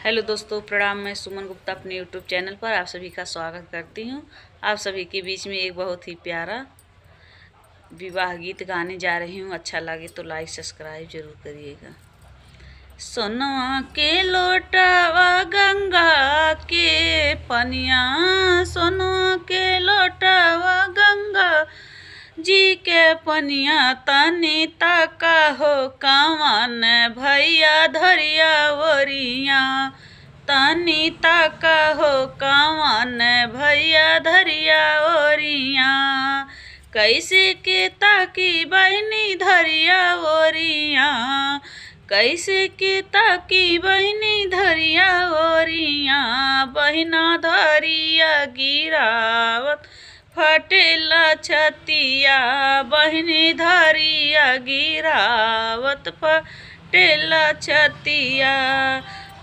Hello दोस्तों, प्रणाम। मैं सुमन गुप्ता अपने यूट्यूब चैनल पर आप सभी का स्वागत करती हूँ। आप सभी के बीच में एक बहुत ही प्यारा विवाह गीत गाने जा रही हूँ। अच्छा लगे तो लाइक सब्सक्राइब जरूर करिएगा। सोनवा के लोटावा गंगा के पनिया, सोनवा के लोटावा गंगा जी के पनिया, तनी ताका हो कावन भैया धरिया वरिया, तनी ताका हो कावन भैया धरिया ओरिया। कैसे के ताकी बहनी धरिया ओरिया, कैसे के ताकी बहनी धरिया ओरिया। बहिना धरिया गिरावत फटेला छतिया, बहनी धरिया गिरावत फटेला छतिया।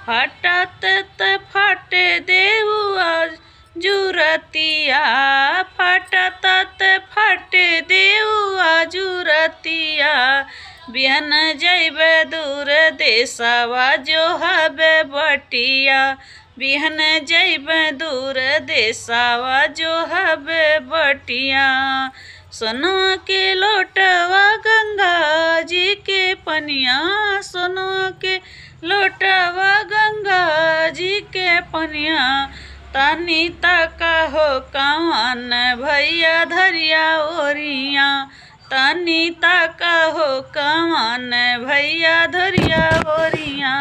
फटत त फटे देहुआ जुरतिया, फटत त फटे देहुआ जुरतिया। बिहन जैबे दूर देशवा जो हबे बटिया, बिहन जैबे दूर देशवा जो हबे बटिया। सोनवा के लोटवा गंगा जी के पनिया, सोनवा के लोटवा गंगा जी के पनिया, तनी ताका हो कावन भैया धरिया ओरिया, तनी ताका हो कावन भैया धरिया ओरिया।